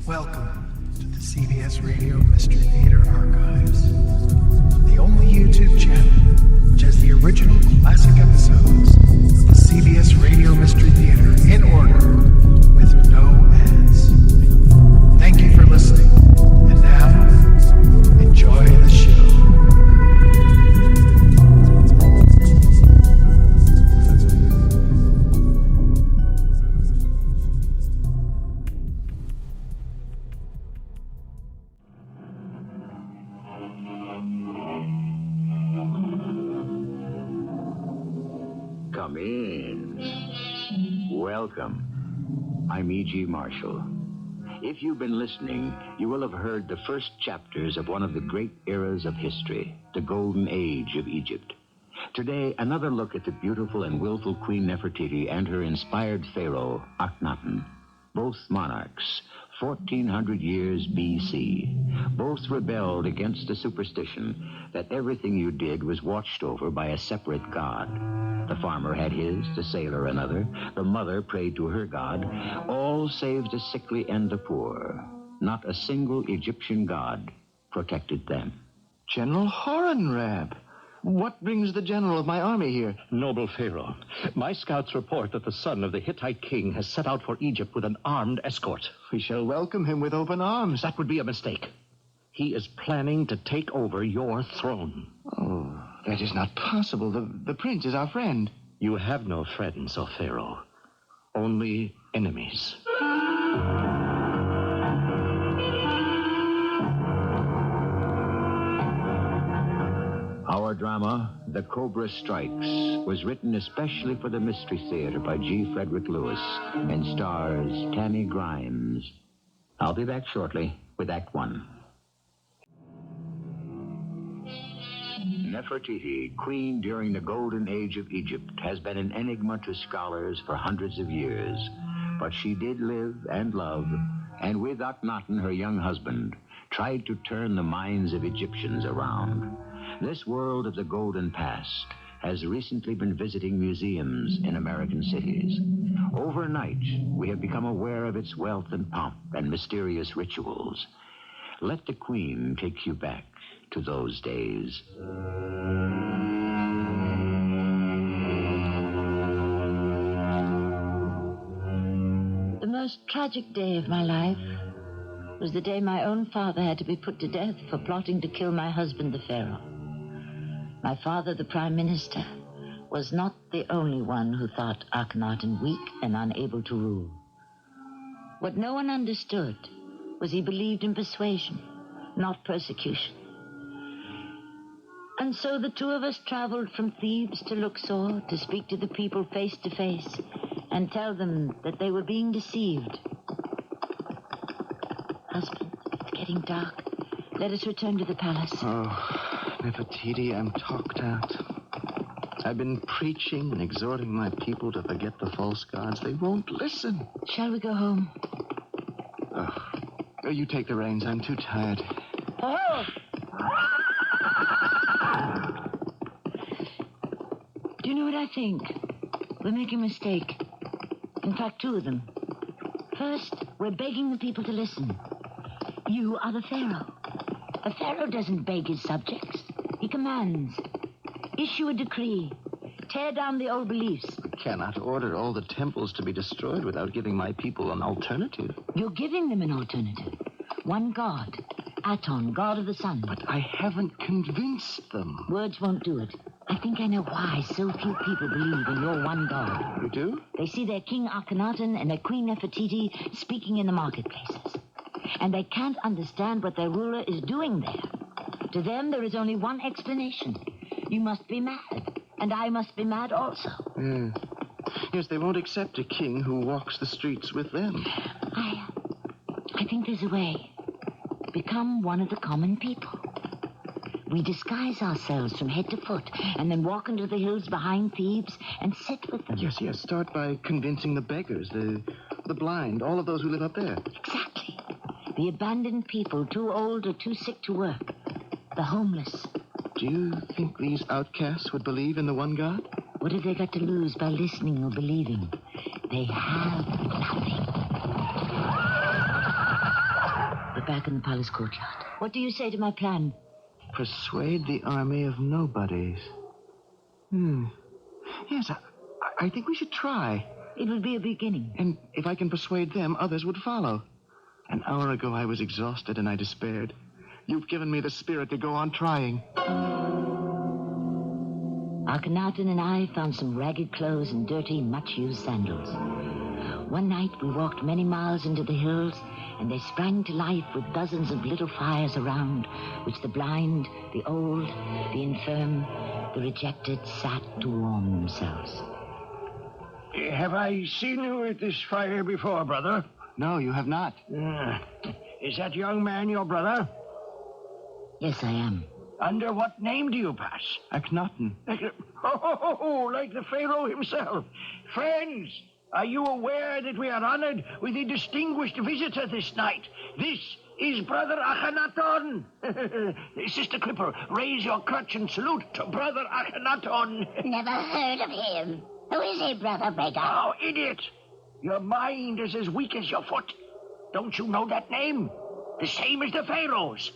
Welcome to the CBS Radio Mystery Theater Archives, the only YouTube channel which has the original classic episodes of the CBS Radio Mystery Theater in order with no ads. Thank you for listening, and now, enjoy the show. Come in. Welcome. I'm E.G. Marshall. If you've been listening, you will have heard the first chapters of one of the great eras of history, the Golden Age of Egypt. Today, another look at the beautiful and willful Queen Nefertiti and her inspired pharaoh, Akhenatan. Both monarchs, 1400 years B.C. Both rebelled against the superstition that everything you did was watched over by a separate god. The farmer had his, the sailor another, the mother prayed to her god, all save the sickly and the poor. Not a single Egyptian god protected them. General Horton, what brings the general of my army here? Noble Pharaoh, my scouts report that the son of the Hittite king has set out for Egypt with an armed escort. We shall welcome him with open arms. That would be a mistake. He is planning to take over your throne. Oh, that is not possible. The prince is our friend. You have no friends, O Pharaoh. Only enemies. Our drama, The COBRA Strikes, was written especially for the Mystery Theater by G. Frederick Lewis and stars Tami Grimes. I'll be back shortly with Act One. Nefertiti, queen during the Golden Age of Egypt, has been an enigma to scholars for hundreds of years. But she did live and love, and with Akhenatan, her young husband, tried to turn the minds of Egyptians around. This world of the golden past has recently been visiting museums in American cities. Overnight, we have become aware of its wealth and pomp and mysterious rituals. Let the Queen take you back to those days. The most tragic day of my life was the day my own father had to be put to death for plotting to kill my husband, the pharaoh. My father, the prime minister, was not the only one who thought Akhenatan weak and unable to rule. What no one understood was he believed in persuasion, not persecution. And so the two of us traveled from Thebes to Luxor to speak to the people face to face and tell them that they were being deceived. Husband, it's getting dark. Let us return to the palace. Oh, Nefertiti, I'm talked out. I've been preaching and exhorting my people to forget the false gods. They won't listen. Shall we go home? Oh, you take the reins. I'm too tired. Oh! Do you know what I think? We're making a mistake. In fact, two of them. First, we're begging the people to listen. You are the pharaoh. A pharaoh doesn't beg his subjects. He commands. Issue a decree. Tear down the old beliefs. I cannot order all the temples to be destroyed without giving my people an alternative. You're giving them an alternative. One god. Aton, god of the sun. But I haven't convinced them. Words won't do it. I think I know why so few people believe in your one god. You do? They see their king Akhenatan and their queen Nefertiti speaking in the marketplaces. And they can't understand what their ruler is doing there. To them, there is only one explanation. You must be mad, and I must be mad also. Yes, they won't accept a king who walks the streets with them. I think there's a way. Become one of the common people. We disguise ourselves from head to foot and then walk into the hills behind Thebes and sit with them. Yes. Start by convincing the beggars, the blind, all of those who live up there. Exactly. The abandoned people, too old or too sick to work. The homeless. Do you think these outcasts would believe in the one God? What have they got to lose by listening or believing? They have nothing. back in the palace courtyard. What do you say to my plan? Persuade the army of nobodies. Yes, I think we should try. It would be a beginning. And if I can persuade them, others would follow. An hour ago, I was exhausted and I despaired. You've given me the spirit to go on trying. Akhenatan and I found some ragged clothes and dirty, much-used sandals. One night, we walked many miles into the hills, and they sprang to life with dozens of little fires around, which the blind, the old, the infirm, the rejected sat to warm themselves. Have I seen you at this fire before, brother? No, you have not. Is that young man your brother? Yes, I am. Under what name do you pass? Akhenatan. Oh, like the Pharaoh himself. Friends, are you aware that we are honored with a distinguished visitor this night? This is Brother Akhenatan. Sister Clipper, raise your crutch and salute to Brother Akhenatan. Never heard of him. Who is he, Brother Beggar? Oh, idiot. Your mind is as weak as your foot. Don't you know that name? The same as the Pharaoh's.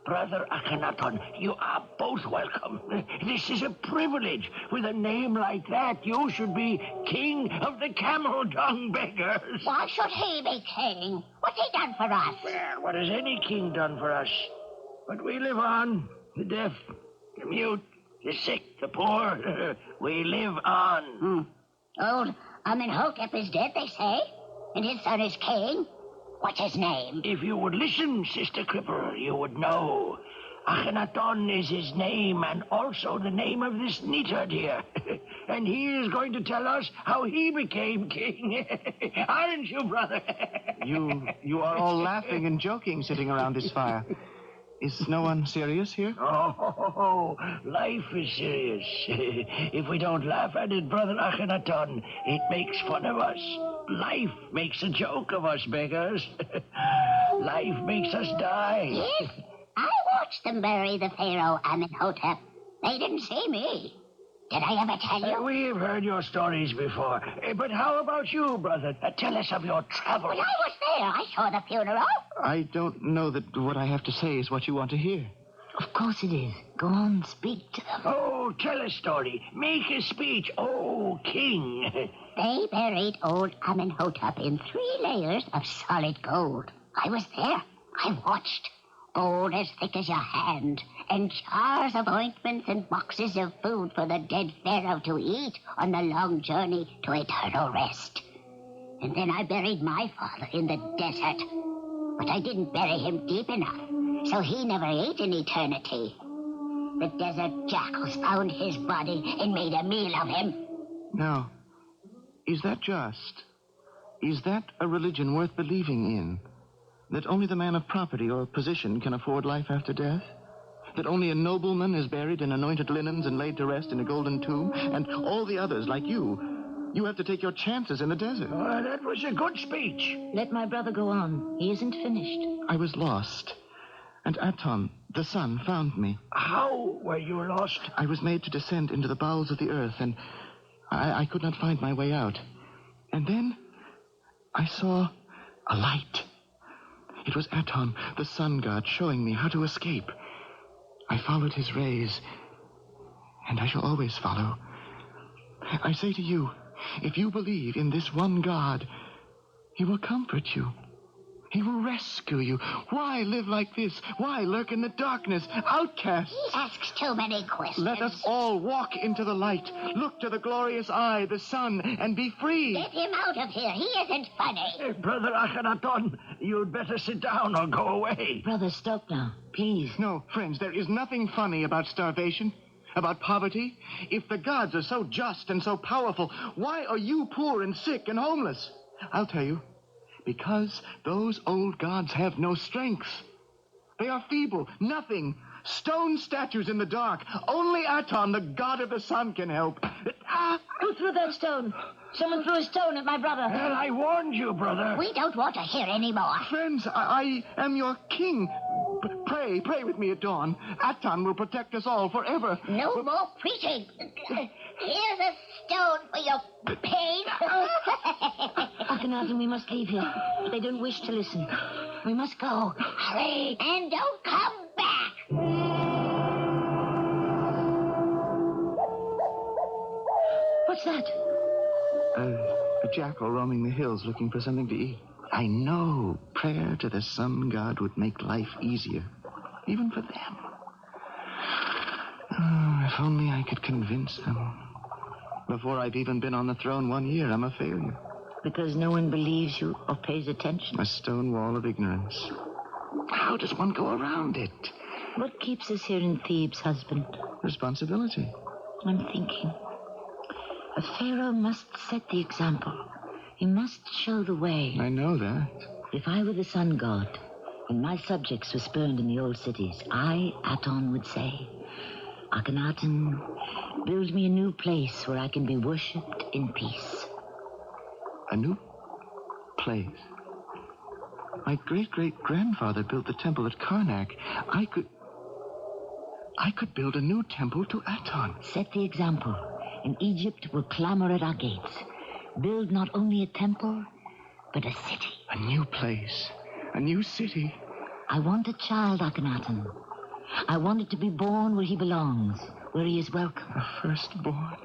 Brother Akhenatan, you are both welcome. This is a privilege. With a name like that, you should be king of the camel dung beggars. Why should he be king? What's he done for us? Well, what has any king done for us? But we live on. The deaf, the mute, the sick, the poor. We live on. Old Amenhotep is dead, they say. And his son is king. What's his name? If you would listen, Sister Clipper, you would know. Akhenatan is his name, and also the name of this neatherd here. And he is going to tell us how he became king. Aren't you, brother? You are all laughing and joking sitting around this fire. Is no one serious here? Oh, life is serious. If we don't laugh at it, Brother Akhenatan, it makes fun of us. Life makes a joke of us beggars. Life makes us die. Yes, I watched them bury the Pharaoh Amenhotep. They didn't see me. Did I ever tell you? We've heard your stories before. But how about you, brother? Tell us of your travels. When I was there, I saw the funeral. I don't know that what I have to say is what you want to hear. Of course it is. Go on, speak to them. Oh, tell a story. Make a speech. Oh, king. They buried old Amenhotep in 3 layers of solid gold. I was there. I watched. Gold as thick as your hand, and jars of ointments and boxes of food for the dead pharaoh to eat on the long journey to eternal rest. And then I buried my father in the desert. But I didn't bury him deep enough, so he never ate in eternity. The desert jackals found his body and made a meal of him. Now, is that just? Is that a religion worth believing in? That only the man of property or position can afford life after death? That only a nobleman is buried in anointed linens and laid to rest in a golden tomb? And all the others, like you have to take your chances in the desert. Oh, that was a good speech. Let my brother go on. He isn't finished. I was lost. And Aton, the sun, found me. How were you lost? I was made to descend into the bowels of the earth, and I could not find my way out. And then I saw a light. It was Aton, the sun god, showing me how to escape. I followed his rays, and I shall always follow. I say to you, if you believe in this one God, he will comfort you. He will rescue you. Why live like this? Why lurk in the darkness, outcasts? He asks too many questions. Let us all walk into the light, look to the glorious eye, the sun, and be free. Get him out of here. He isn't funny. Brother Akhenatan, you'd better sit down or go away. Brother, stop now, please. No, friends, there is nothing funny about starvation, about poverty. If the gods are so just and so powerful, why are you poor and sick and homeless? I'll tell you. Because those old gods have no strength. They are feeble, nothing. Stone statues in the dark. Only Aton, the god of the sun, can help. Who threw that stone? Someone threw a stone at my brother. Well, I warned you, brother. We don't want to hear any more. Friends, I am your king. Pray with me at dawn. Aton will protect us all forever. No more preaching. Here's a stone for your pain. Akhenatan, we must leave here. They don't wish to listen. We must go. Hurry, and don't come back. What's that? A jackal roaming the hills looking for something to eat. I know prayer to the sun god would make life easier, even for them. Oh, if only I could convince them. Before I've even been on the throne 1 year, I'm a failure. Because no one believes you or pays attention. A stone wall of ignorance. How does one go around it? What keeps us here in Thebes, husband? Responsibility. I'm thinking. A pharaoh must set the example. He must show the way. I know that. If I were the sun god, and my subjects were spurned in the old cities, I, Aton, would say, Akhenatan, build me a new place where I can be worshipped in peace. A new place. My great-great-grandfather built the temple at Karnak. I could build a new temple to Aton. Set the example, and Egypt will clamor at our gates. Build not only a temple, but a city. A new place. A new city. I want a child, Akhenatan. I want it to be born where he belongs, where he is welcome. A firstborn.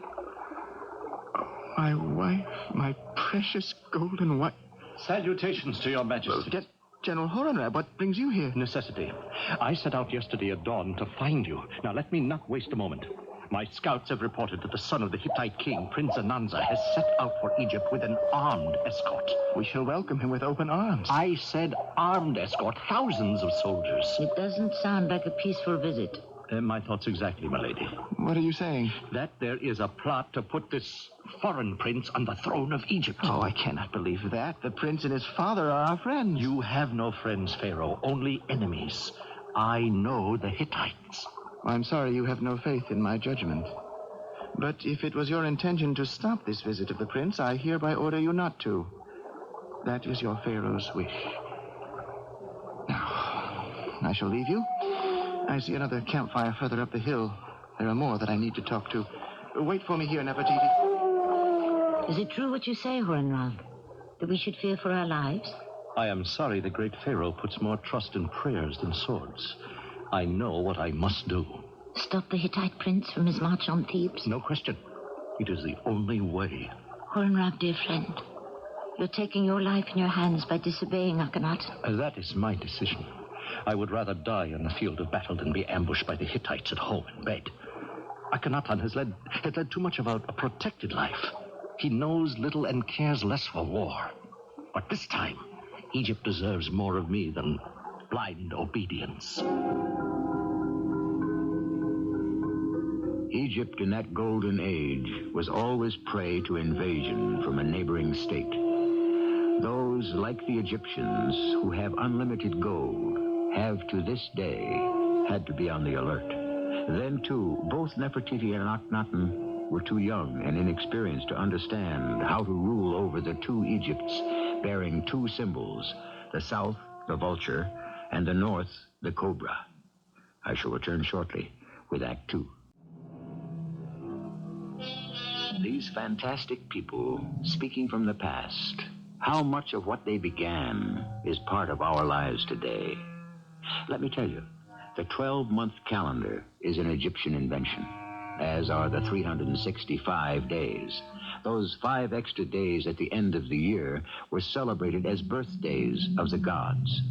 Oh, my wife, my precious golden wife. Salutations to your majesty. General Hortonrab, what brings you here? Necessity. I set out yesterday at dawn to find you. Now, let me not waste a moment. My scouts have reported that the son of the Hittite king, Prince Ananza, has set out for Egypt with an armed escort. We shall welcome him with open arms. I said armed escort, thousands of soldiers. It doesn't sound like a peaceful visit. My thoughts exactly, my lady. What are you saying? That there is a plot to put this foreign prince on the throne of Egypt. Oh, I cannot believe that. The prince and his father are our friends. You have no friends, Pharaoh, only enemies. I know the Hittites. I'm sorry you have no faith in my judgment. But if it was your intention to stop this visit of the prince, I hereby order you not to. That is your pharaoh's wish. Now, I shall leave you. I see another campfire further up the hill. There are more that I need to talk to. Wait for me here, Nefertiti. Is it true what you say, Hortonrab? That we should fear for our lives? I am sorry the great Pharaoh puts more trust in prayers than swords. I know what I must do. Stop the Hittite prince from his march on Thebes? No question. It is the only way. Hortonrab, dear friend, you're taking your life in your hands by disobeying Akhenatan. That is my decision. I would rather die on the field of battle than be ambushed by the Hittites at home in bed. Akhenatan has led too much of a protected life. He knows little and cares less for war. But this time, Egypt deserves more of me than blind obedience. Egypt in that golden age was always prey to invasion from a neighboring state. Those, like the Egyptians, who have unlimited gold, have to this day had to be on the alert. Then, too, both Nefertiti and Akhenatan were too young and inexperienced to understand how to rule over the two Egypts bearing two symbols, the south, the vulture, and the north, the cobra. I shall return shortly with Act 2. These fantastic people, speaking from the past, how much of what they began is part of our lives today? Let me tell you, the 12-month calendar is an Egyptian invention, as are the 365 days. Those 5 extra days at the end of the year were celebrated as birthdays of the gods.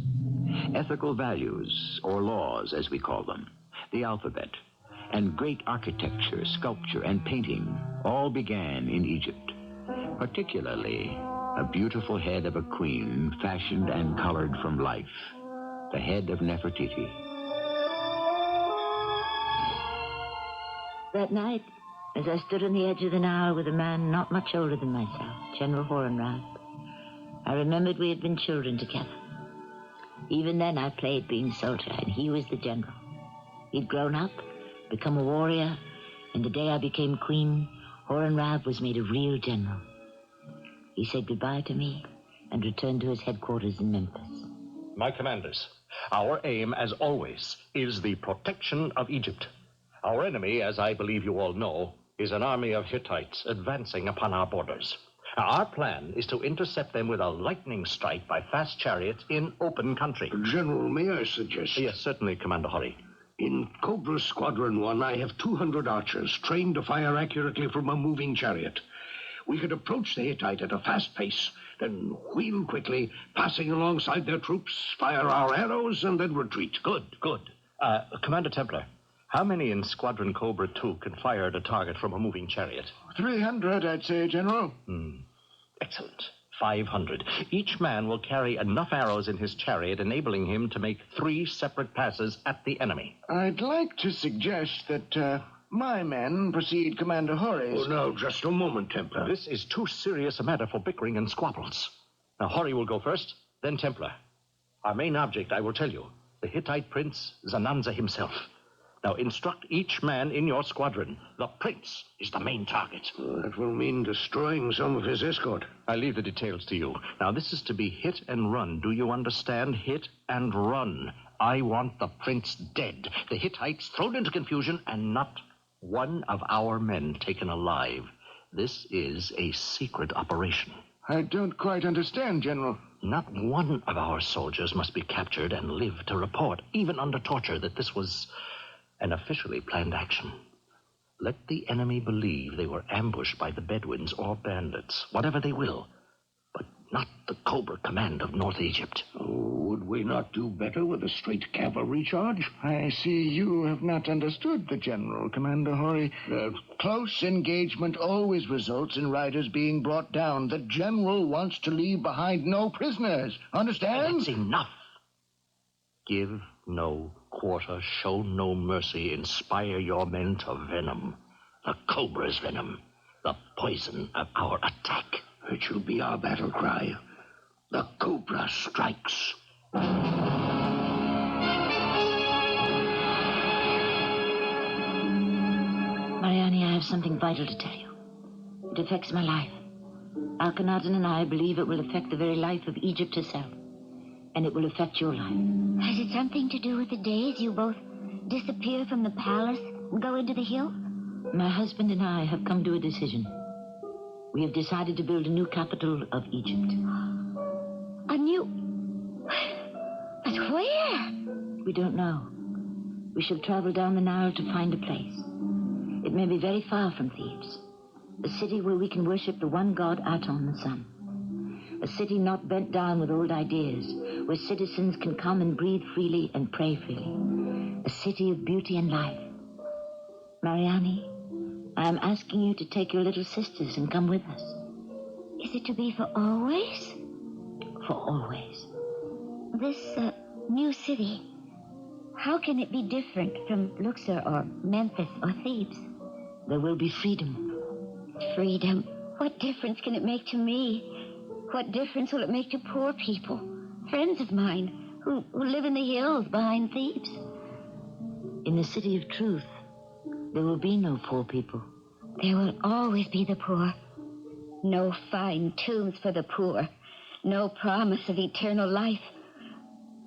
Ethical values, or laws as we call them, the alphabet, and great architecture, sculpture, and painting all began in Egypt. Particularly, a beautiful head of a queen fashioned and colored from life, the head of Nefertiti. That night, as I stood on the edge of the Nile with a man not much older than myself, General Hortonrab, I remembered we had been children together. Even then, I played being soldier, and he was the general. He'd grown up, become a warrior, and the day I became queen, Hortonrab was made a real general. He said goodbye to me and returned to his headquarters in Memphis. My commanders, our aim, as always, is the protection of Egypt. Our enemy, as I believe you all know, is an army of Hittites advancing upon our borders. Now, our plan is to intercept them with a lightning strike by fast chariots in open country. General, may I suggest? Yes, certainly, Commander Horry. In Cobra Squadron 1, I have 200 archers trained to fire accurately from a moving chariot. We could approach the Hittite at a fast pace, then wheel quickly, passing alongside their troops, fire our arrows, and then retreat. Good. Commander Templar, how many in Squadron Cobra 2 can fire at a target from a moving chariot? 300, I'd say, General. Excellent. 500. Each man will carry enough arrows in his chariot, enabling him to make 3 separate passes at the enemy. I'd like to suggest that my men precede Commander Horry's. Oh, now, just a moment, Templar. This is too serious a matter for bickering and squabbles. Now, Horry will go first, then Templar. Our main object, I will tell you, the Hittite prince, Zananza himself. Now, instruct each man in your squadron. The prince is the main target. That will mean destroying some of his escort. I leave the details to you. Now, this is to be hit and run. Do you understand? Hit and run. I want the prince dead, the Hittites thrown into confusion, and not one of our men taken alive. This is a secret operation. I don't quite understand, General. Not one of our soldiers must be captured and live to report, even under torture, that this was an officially planned action. Let the enemy believe they were ambushed by the Bedouins or bandits, whatever they will, but not the Cobra command of North Egypt. Would we not do better with a straight cavalry charge? I see you have not understood the General, Commander Horry. Close engagement always results in riders being brought down. The General wants to leave behind no prisoners. Understand? That's enough. Give no quarter, show no mercy, inspire your men to venom. The Cobra's venom. The poison of our attack. It shall be our battle cry. The Cobra strikes. Mariani, I have something vital to tell you. It affects my life. Akhenatan and I believe it will affect the very life of Egypt herself. And it will affect your life. Has it something to do with the days you both disappear from the palace and go into the hills? My husband and I have come to a decision. We have decided to build a new capital of Egypt. A new... But where? We don't know. We shall travel down the Nile to find a place. It may be very far from Thebes. A city where we can worship the one god, Aton, the sun. A city not bent down with old ideas, where citizens can come and breathe freely and pray freely. A city of beauty and life. Mariani, I am asking you to take your little sisters and come with us. Is it to be for always? For always. This new city, how can it be different from Luxor or Memphis or Thebes? There will be freedom. Freedom? What difference can it make to me? What difference will it make to poor people, friends of mine, who live in the hills behind Thebes? In the city of truth, there will be no poor people. There will always be the poor. No fine tombs for the poor. No promise of eternal life.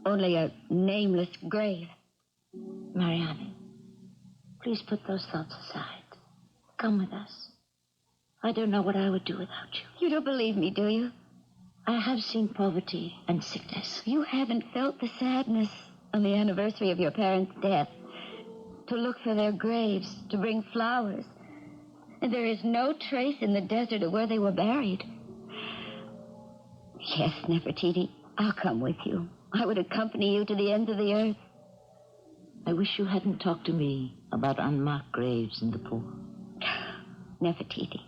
Only a nameless grave. Mariani, please put those thoughts aside. Come with us. I don't know what I would do without you. You don't believe me, do you? I have seen poverty and sickness. You haven't felt the sadness on the anniversary of your parents' death. To look for their graves, to bring flowers. And there is no trace in the desert of where they were buried. Yes, Nefertiti, I'll come with you. I would accompany you to the ends of the earth. I wish you hadn't talked to me about unmarked graves and the poor. Nefertiti,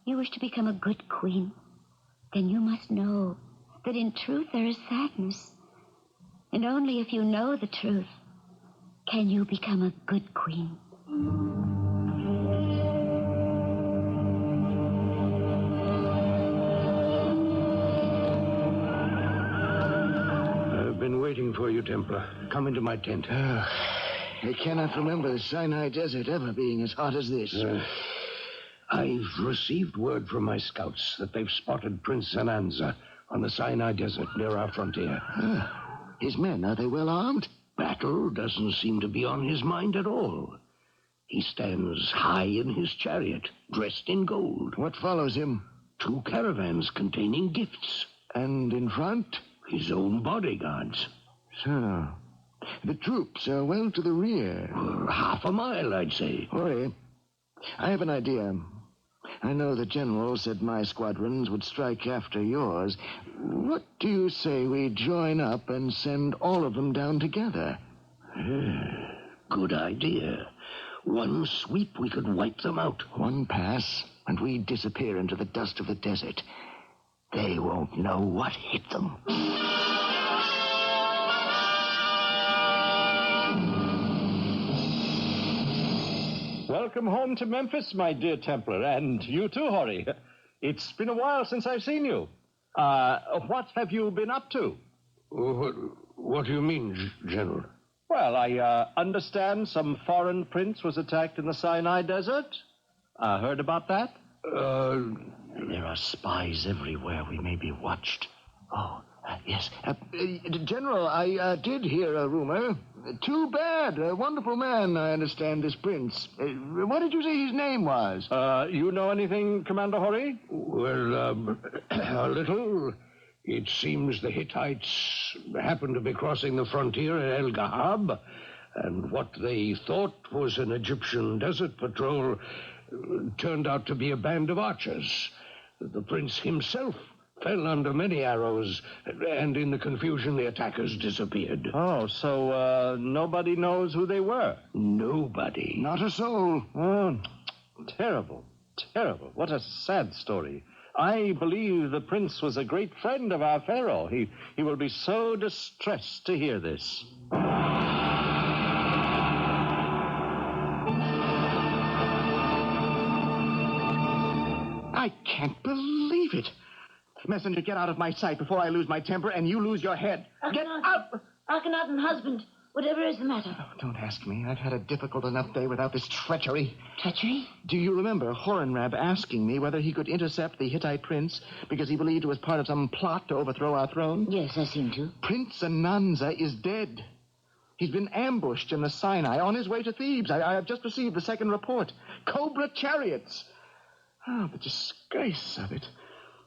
you wish to become a good queen? Then you must know that in truth there is sadness. And only if you know the truth can you become a good queen. I've been waiting for you, Templar. Come into my tent. I cannot remember the Sinai Desert ever being as hot as this. I've received word from my scouts that they've spotted Prince Zananza on the Sinai Desert near our frontier. His men, are they well armed? Battle doesn't seem to be on his mind at all. He stands high in his chariot, dressed in gold. What follows him? 2 caravans containing gifts. And in front? His own bodyguards. So, the troops are well to the rear. Half a mile, I'd say. Hurry. I have an idea. I know the general said my squadrons would strike after yours. What do you say we join up and send all of them down together? Good idea. One sweep, we could wipe them out. One pass, and we disappear into the dust of the desert. They won't know what hit them. Welcome home to Memphis, my dear Templar, and you too, Horry. It's been a while since I've seen you. What have you been up to? What do you mean, General? Well, I understand some foreign prince was attacked in the Sinai Desert. Heard about that? There are spies everywhere. We may be watched. Oh, yes. General, I did hear a rumor. Too bad. A wonderful man, I understand, this prince. What did you say his name was? You know anything, Commander Horry? Well, a little. It seems the Hittites happened to be crossing the frontier at El Gahab, and what they thought was an Egyptian desert patrol turned out to be a band of archers. The prince himself fell under many arrows, and in the confusion, the attackers disappeared. Oh, so nobody knows who they were? Nobody. Not a soul. Oh, terrible, terrible. What a sad story. I believe the prince was a great friend of our pharaoh. He will be so distressed to hear this. I can't believe it. Messenger, get out of my sight before I lose my temper and you lose your head. Get out! Akhenatan, husband, whatever is the matter? Oh, don't ask me. I've had a difficult enough day without this treachery. Treachery? Do you remember Hortonrab asking me whether he could intercept the Hittite prince because he believed it was part of some plot to overthrow our throne? Yes, I seem to. Prince Ananza is dead. He's been ambushed in the Sinai on his way to Thebes. I have just received the second report. COBRA chariots. Oh, the disgrace of it.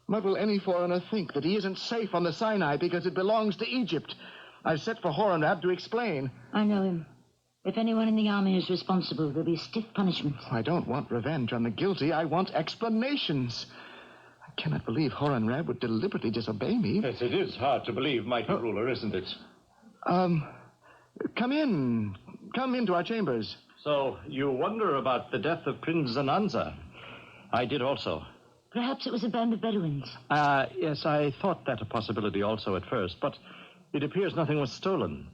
What will any foreigner think, that he isn't safe on the Sinai because it belongs to Egypt? I've sent for Hortonrab to explain. I know him. If anyone in the army is responsible, there'll be stiff punishment. I don't want revenge on the guilty. I want explanations. I cannot believe Hortonrab would deliberately disobey me. Yes, it is hard to believe, mighty ruler, isn't it? Come in. Come into our chambers. So you wonder about the death of Prince Ananza. I did also. Perhaps it was a band of Bedouins. Yes, I thought that a possibility also at first, but it appears nothing was stolen.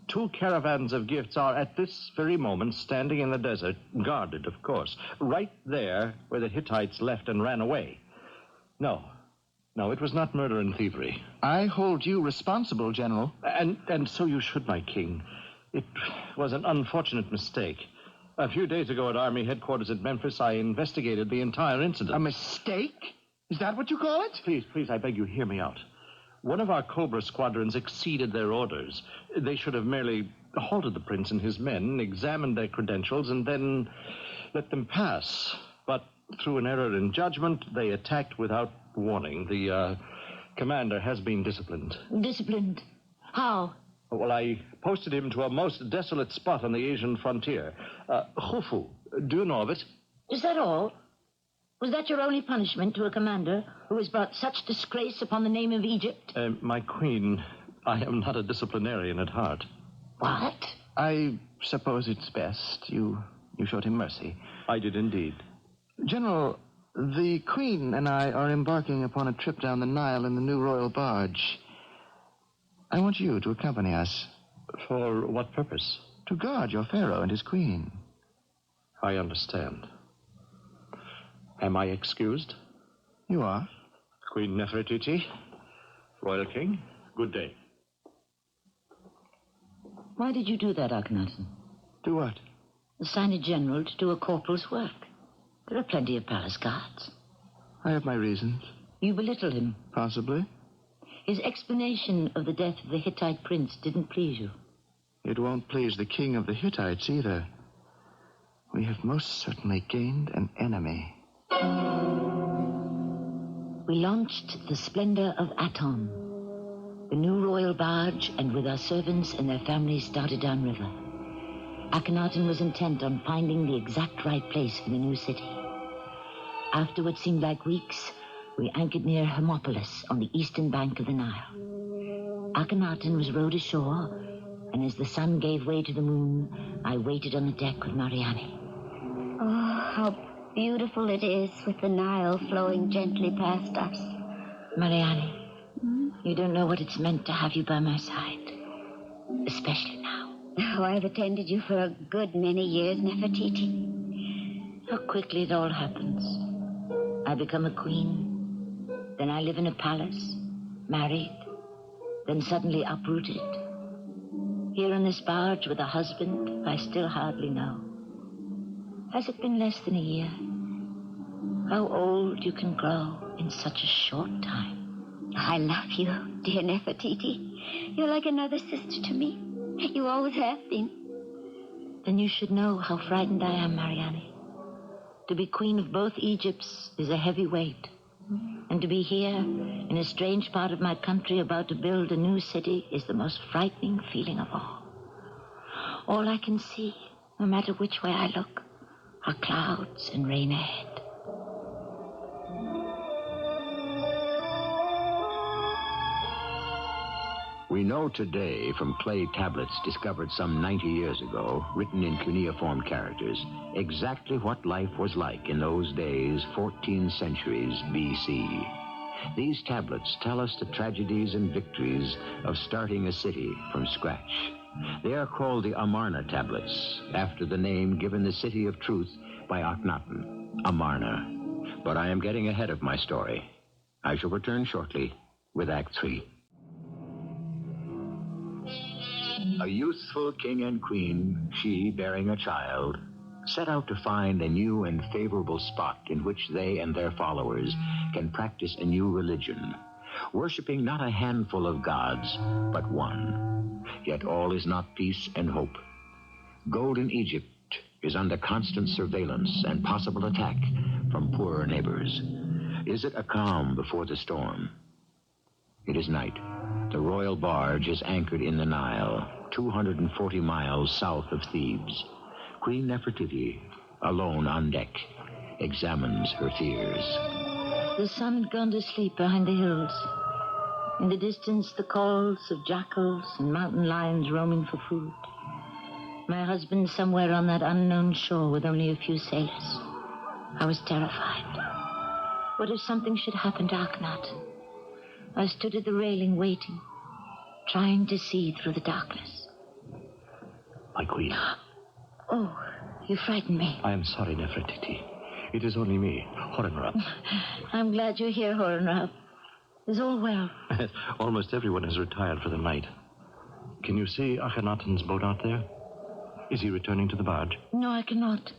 2 caravans of gifts are at this very moment standing in the desert, guarded, of course, right there where the Hittites left and ran away. No, it was not murder and thievery. I hold you responsible, General. And so you should, my king. It was an unfortunate mistake. A few days ago at Army headquarters at Memphis, I investigated the entire incident. A mistake? Is that what you call it? Please, I beg you, hear me out. One of our COBRA squadrons exceeded their orders. They should have merely halted the prince and his men, examined their credentials, and then let them pass. But through an error in judgment, they attacked without warning. The commander has been disciplined. Disciplined? How? Well, I posted him to a most desolate spot on the Asian frontier. Khufu. Do you know of it? Is that all? Was that your only punishment to a commander who has brought such disgrace upon the name of Egypt? My queen, I am not a disciplinarian at heart. What? I suppose it's best. You showed him mercy. I did indeed. General, the Queen and I are embarking upon a trip down the Nile in the new royal barge. I want you to accompany us. For what purpose? To guard your pharaoh and his queen. I understand. Am I excused? You are. Queen Nefertiti, Royal King, good day. Why did you do that, Akhenatan? Do what? Assign a general to do a corporal's work. There are plenty of palace guards. I have my reasons. You belittled him. Possibly. His explanation of the death of the Hittite prince didn't please you. It won't please the king of the Hittites either. We have most certainly gained an enemy. we launched the Splendor of Aton, the new royal barge, and with our servants and their families started downriver. Akhenatan was intent on finding the exact right place for the new city. After what seemed like weeks, we anchored near Hermopolis on the eastern bank of the Nile. Akhenatan was rowed ashore, and as the sun gave way to the moon, I waited on the deck with Mariani. Oh, how beautiful it is with the Nile flowing gently past us. Mariani, you don't know what it's meant to have you by my side, especially now. Oh, I've attended you for a good many years, Nefertiti. How quickly it all happens. I become a queen, then I live in a palace, married, then suddenly uprooted. Here on this barge with a husband I still hardly know. Has it been less than a year? How old you can grow in such a short time. I love you, dear Nefertiti. You're like another sister to me. You always have been. Then you should know how frightened I am, Mariani. To be queen of both Egypts is a heavy weight. And to be here, in a strange part of my country about to build a new city, is the most frightening feeling of all. All I can see, no matter which way I look, are clouds and rain ahead. We know today from clay tablets discovered some 90 years ago, written in cuneiform characters, exactly what life was like in those days, 14 centuries B.C. These tablets tell us the tragedies and victories of starting a city from scratch. They are called the Amarna tablets, after the name given the city of truth by Akhenatan, Amarna. But I am getting ahead of my story. I shall return shortly with Act 3. A youthful king and queen, she bearing a child, set out to find a new and favorable spot in which they and their followers can practice a new religion, worshiping not a handful of gods, but one. Yet all is not peace and hope. Golden Egypt is under constant surveillance and possible attack from poorer neighbors. Is it a calm before the storm? It is night. The royal barge is anchored in the Nile, 240 miles south of Thebes. Queen Nefertiti, alone on deck, examines her fears. The sun had gone to sleep behind the hills. In the distance, the calls of jackals and mountain lions roaming for food. My husband somewhere on that unknown shore with only a few sailors. I was terrified. What if something should happen to Akhenatan? I stood at the railing waiting, trying to see through the darkness. My queen. Oh, you frightened me. I am sorry, Nefertiti. It is only me, Horton. I'm glad you're here, Horton. Is all well? Almost everyone has retired for the night. Can you see Akhenatan's boat out there? Is he returning to the barge? No, I cannot.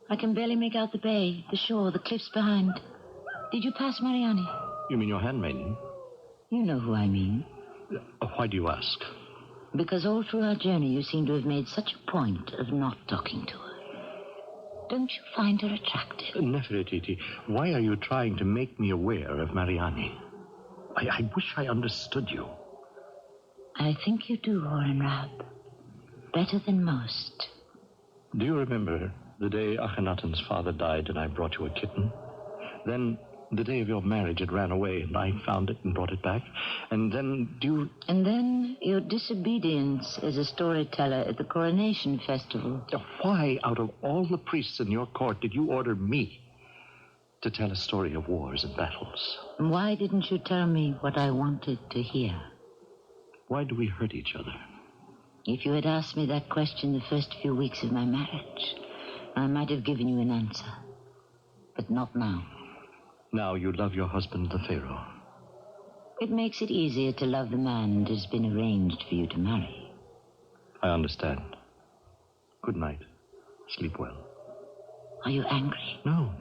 I can barely make out the bay, the shore, the cliffs behind. Did you pass Mariani? You mean your handmaiden? You know who I mean. Why do you ask? Because all through our journey you seem to have made such a point of not talking to her. Don't you find her attractive? Nefertiti, why are you trying to make me aware of Mariani? I wish I understood you. I think you do, Horton. Better than most. Do you remember the day Akhenatan's father died and I brought you a kitten? Then the day of your marriage it ran away and I found it and brought it back. And then And then your disobedience as a storyteller at the coronation festival. Why, out of all the priests in your court, did you order me to tell a story of wars and battles? Why didn't you tell me what I wanted to hear? Why do we hurt each other? If you had asked me that question the first few weeks of my marriage, I might have given you an answer. But not now. Now you love your husband, the Pharaoh. It makes it easier to love the man that has been arranged for you to marry. I understand. Good night. Sleep well. Are you angry? No.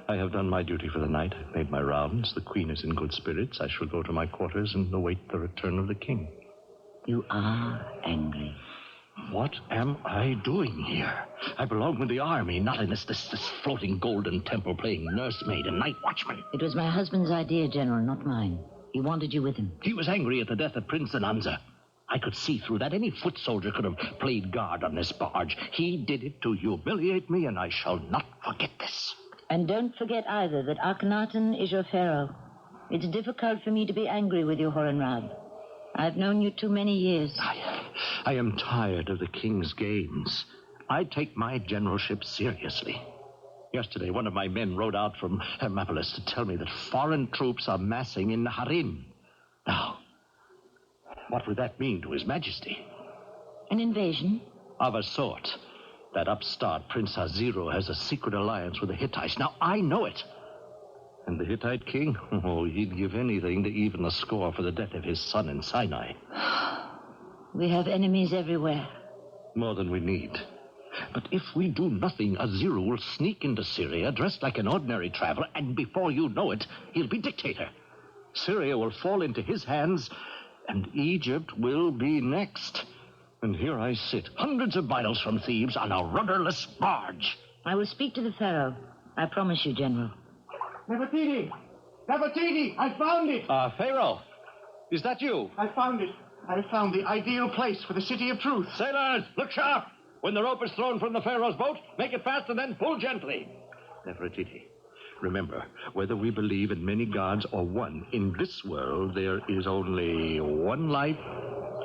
I have done my duty for the night. I've made my rounds. The queen is in good spirits. I shall go to my quarters and await the return of the king. You are angry. What am I doing here? I belong with the army, not in this floating golden temple playing nursemaid and night watchman. It was my husband's idea, General, not mine. He wanted you with him. He was angry at the death of Prince Ananza. I could see through that. Any foot soldier could have played guard on this barge. He did it to humiliate me, and I shall not forget this. And don't forget either that Akhenatan is your pharaoh. It's difficult for me to be angry with you, Horton. I've known you too many years. I am tired of the king's games. I take my generalship seriously. Yesterday, one of my men rode out from Hermopolis to tell me that foreign troops are massing in the harem. Now, what would that mean to His Majesty? An invasion? Of a sort. That upstart Prince Aziro has a secret alliance with the Hittites. Now, I know it. And the Hittite king? Oh, he'd give anything to even the score for the death of his son in Sinai. We have enemies everywhere. More than we need. But if we do nothing, Aziro will sneak into Syria dressed like an ordinary traveler, and before you know it, he'll be dictator. Syria will fall into his hands, and Egypt will be next. And here I sit, hundreds of miles from Thebes, on a rudderless barge. I will speak to the pharaoh. I promise you, General. Nefertiti! Nefertiti! I found it! Pharaoh, is that you? I found it. I found the ideal place for the City of Truth. Sailors, look sharp! When the rope is thrown from the Pharaoh's boat, make it fast and then pull gently. Nefertiti, remember, whether we believe in many gods or one, in this world there is only one life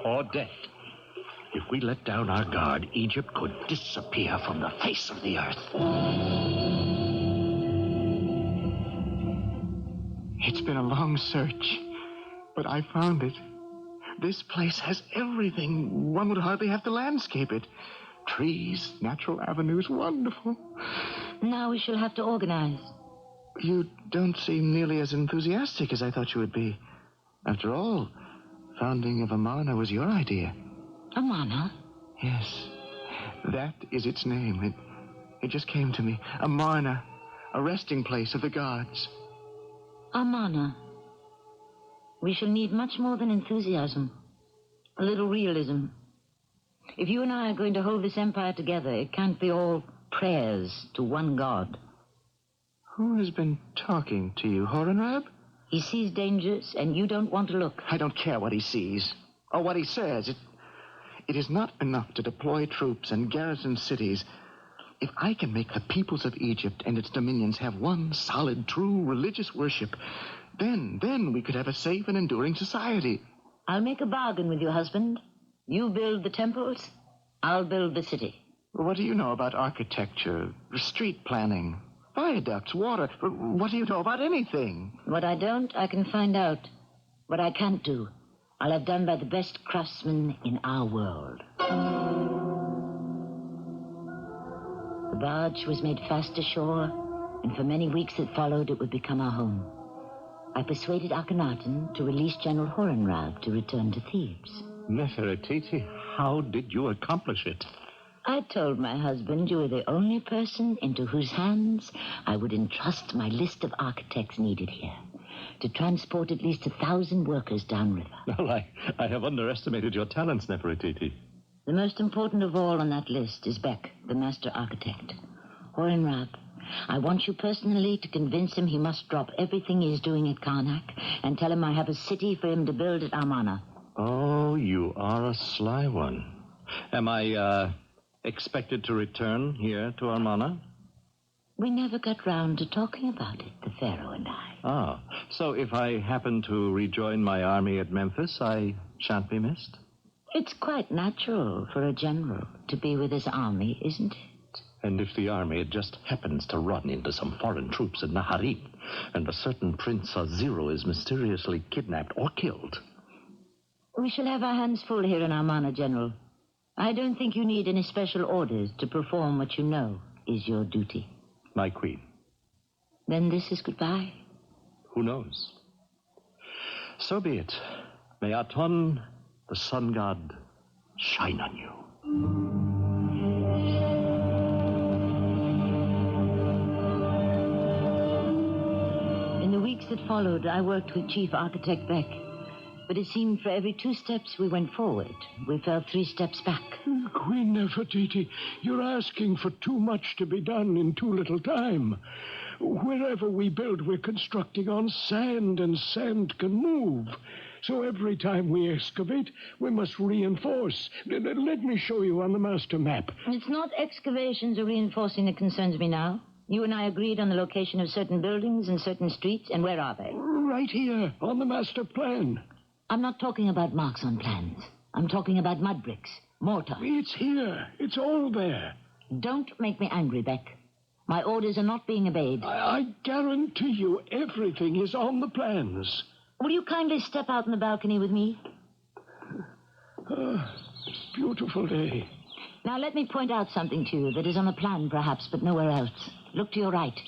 or death. If we let down our guard, Egypt could disappear from the face of the earth. It's been a long search, but I found it. This place has everything. One would hardly have to landscape it. Trees, natural avenues, wonderful. Now we shall have to organize. You don't seem nearly as enthusiastic as I thought you would be. After all, founding of Amarna was your idea. Amarna? Yes, that is its name. It just came to me. Amarna, a resting place of the gods. Amarna. We shall need much more than enthusiasm. A little realism. If you and I are going to hold this empire together, it can't be all prayers to one god. Who has been talking to you, Horton? He sees dangers, and you don't want to look. I don't care what he sees, or what he says. It is not enough to deploy troops and garrison cities. If I can make the peoples of Egypt and its dominions have one solid, true religious worship, then we could have a safe and enduring society. I'll make a bargain with you, husband. You build the temples, I'll build the city. What do you know about architecture, street planning, viaducts, water? What do you know about anything? What I don't, I can find out. What I can't do, I'll have done by the best craftsmen in our world. The barge was made fast ashore, and for many weeks that followed, it would become our home. I persuaded Akhenatan to release General Horton to return to Thebes. Nefertiti, how did you accomplish it? I told my husband you were the only person into whose hands I would entrust my list of architects needed here to transport at least 1,000 workers downriver. Well, I have underestimated your talents, Nefertiti. The most important of all on that list is Beck, the master architect. Horton, I want you personally to convince him he must drop everything he's doing at Karnak and tell him I have a city for him to build at Amarna. Oh, you are a sly one. Am I, expected to return here to Amarna? We never got round to talking about it, the Pharaoh and I. Ah, so if I happen to rejoin my army at Memphis, I shan't be missed? It's quite natural for a general to be with his army, isn't it? And if the army just happens to run into some foreign troops in the harem, and a certain Prince Aziro is mysteriously kidnapped or killed? We shall have our hands full here in Amarna, General. I don't think you need any special orders to perform what you know is your duty. My queen. Then this is goodbye? Who knows? So be it. May Aton, the sun god, shine on you. In the weeks that followed, I worked with Chief Architect Beck. But it seemed for every 2 steps we went forward, we fell 3 steps back. Queen Nefertiti, you're asking for too much to be done in too little time. Wherever we build, we're constructing on sand, and sand can move. So every time we excavate, we must reinforce. Let me show you on the master map. It's not excavations or reinforcing that concerns me now. You and I agreed on the location of certain buildings and certain streets, and where are they? Right here, on the master plan. I'm not talking about marks on plans. I'm talking about mud bricks, mortar. It's here. It's all there. Don't make me angry, Beck. My orders are not being obeyed. I guarantee you everything is on the plans. Will you kindly step out on the balcony with me? Beautiful day. Now let me point out something to you that is on a plan, perhaps, but nowhere else. Look to your right.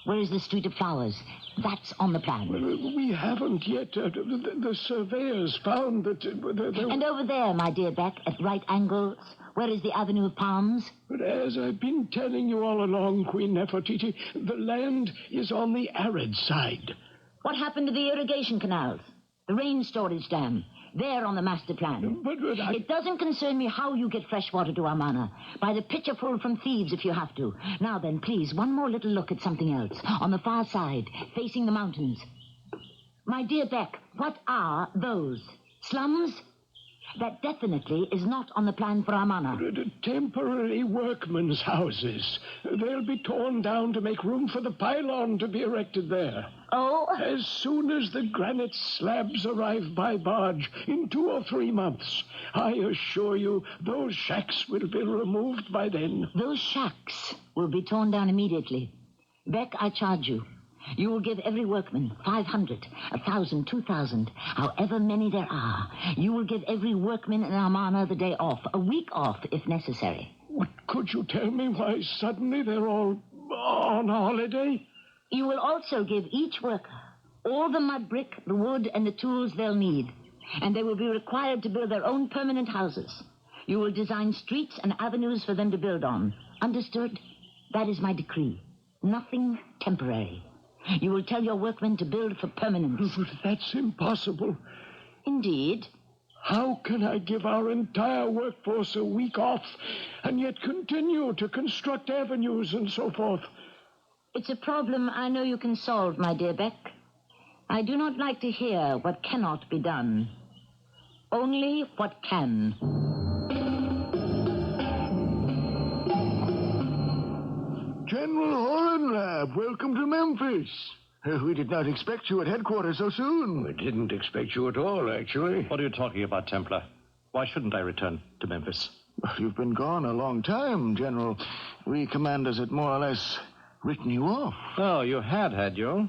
Where is the street of flowers? That's on the plan. We haven't yet. The surveyors found that... And over there, my dear Beck, at right angles, where is the avenue of palms? But as I've been telling you all along, Queen Nefertiti, the land is on the arid side. What happened to the irrigation canals? The rain storage dam? They're on the master plan. But It doesn't concern me how you get fresh water to Amarna. By the pitcherful from thieves if you have to. Now then, please, one more little look at something else. On the far side, facing the mountains. My dear Beck, what are those? Slums? That definitely is not on the plan for Amarna. Temporary workmen's houses. They'll be torn down to make room for the pylon to be erected there. Oh? As soon as the granite slabs arrive by barge in 2 or 3 months, I assure you those shacks will be removed by then. Those shacks will be torn down immediately. Beck, I charge you. You will give every workman 500, 1,000, 2,000, however many there are. You will give every workman in Amarna the day off, a week off if necessary. What, could you tell me why suddenly they're all on holiday? You will also give each worker all the mud brick, the wood, and the tools they'll need. And they will be required to build their own permanent houses. You will design streets and avenues for them to build on. Understood? That is my decree. Nothing temporary. You will tell your workmen to build for permanence. But that's impossible. Indeed. How can I give our entire workforce a week off and yet continue to construct avenues and so forth? It's a problem I know you can solve, my dear Beck. I do not like to hear what cannot be done. Only what can. General Horton, welcome to Memphis. We did not expect you at headquarters so soon. We didn't expect you at all, actually. What are you talking about, Templar? Why shouldn't I return to Memphis? You've been gone a long time, General. We commanders had more or less written you off. Oh, you had you?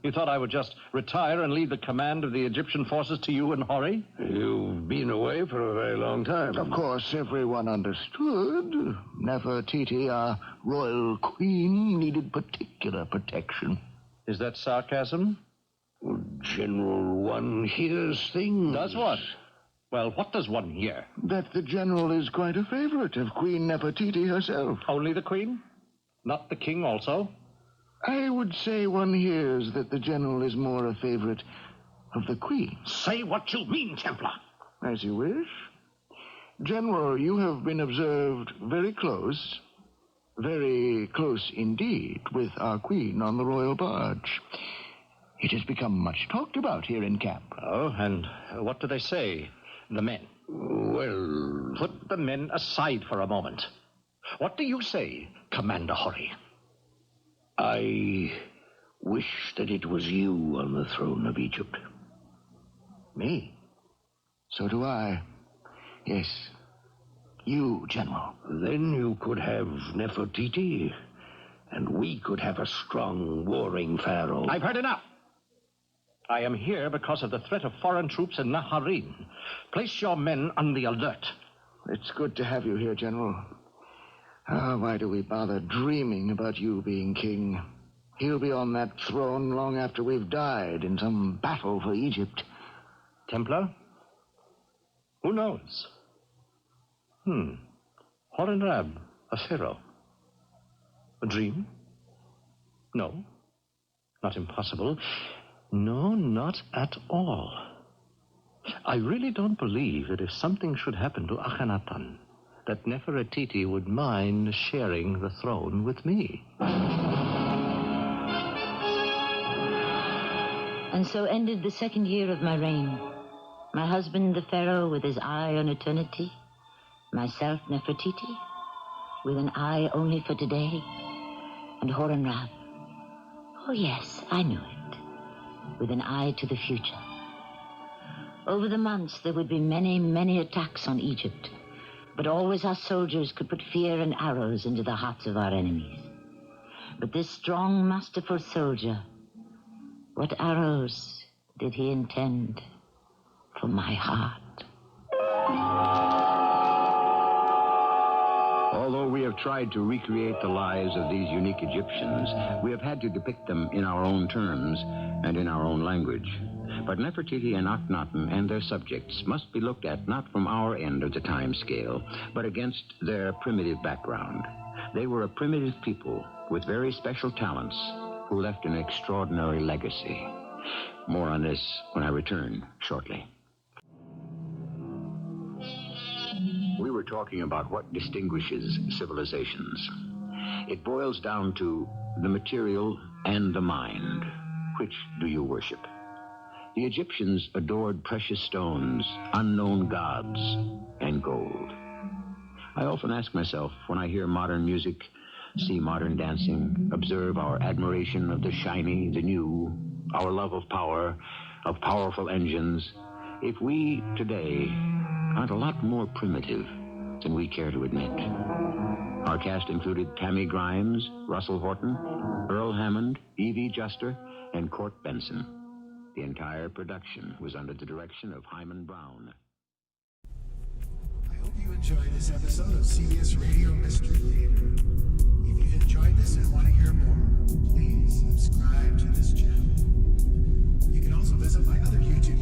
You thought I would just retire and leave the command of the Egyptian forces to you and Hori? You've been away for a very long time. Of course, everyone understood. Nefertiti, our royal queen, needed particular protection. Is that sarcasm? General, one hears things. Does what? Well, what does one hear? That the general is quite a favorite of Queen Nefertiti herself. Only the queen? Not the king also? I would say one hears that the general is more a favorite of the queen. Say what you mean, Templar. As you wish. General, you have been observed very close indeed, with our queen on the royal barge. It has become much talked about here in camp. Oh, and what do they say, the men? Well, put the men aside for a moment. What do you say, Commander Hori? I wish that it was you on the throne of Egypt. Me? So do I. Yes. You, General. Then you could have Nefertiti, and we could have a strong, warring pharaoh. I've heard enough. I am here because of the threat of foreign troops in Naharin. Place your men on the alert. It's good to have you here, General. Why do we bother dreaming about you being king? He'll be on that throne long after we've died in some battle for Egypt. Templar? Who knows? Horton, a pharaoh. A dream? No. Not impossible. No, not at all. I really don't believe that if something should happen to Akhenatan, that Nefertiti would mind sharing the throne with me. And so ended the second year of my reign. My husband, the Pharaoh, with his eye on eternity. Myself, Nefertiti, with an eye only for today. And Horton, oh yes, I knew it, with an eye to the future. Over the months, there would be many, many attacks on Egypt. But always our soldiers could put fear and arrows into the hearts of our enemies. But this strong, masterful soldier, what arrows did he intend for my heart? Although we have tried to recreate the lives of these unique Egyptians, we have had to depict them in our own terms and in our own language. But Nefertiti and Akhenatan and their subjects must be looked at not from our end of the time scale, but against their primitive background. They were a primitive people with very special talents who left an extraordinary legacy. More on this when I return shortly. We were talking about what distinguishes civilizations. It boils down to the material and the mind. Which do you worship? The Egyptians adored precious stones, unknown gods, and gold. I often ask myself, when I hear modern music, see modern dancing, observe our admiration of the shiny, the new, our love of power, of powerful engines, if we today aren't a lot more primitive than we care to admit. Our cast included Tami Grimes, Russell Horton, Earl Hammond, Evie Juster, and Court Benson. The entire production was under the direction of Hyman Brown. I hope you enjoyed this episode of CBS Radio Mystery Theater. If you've enjoyed this and want to hear more, please subscribe to this channel. You can also visit my other YouTube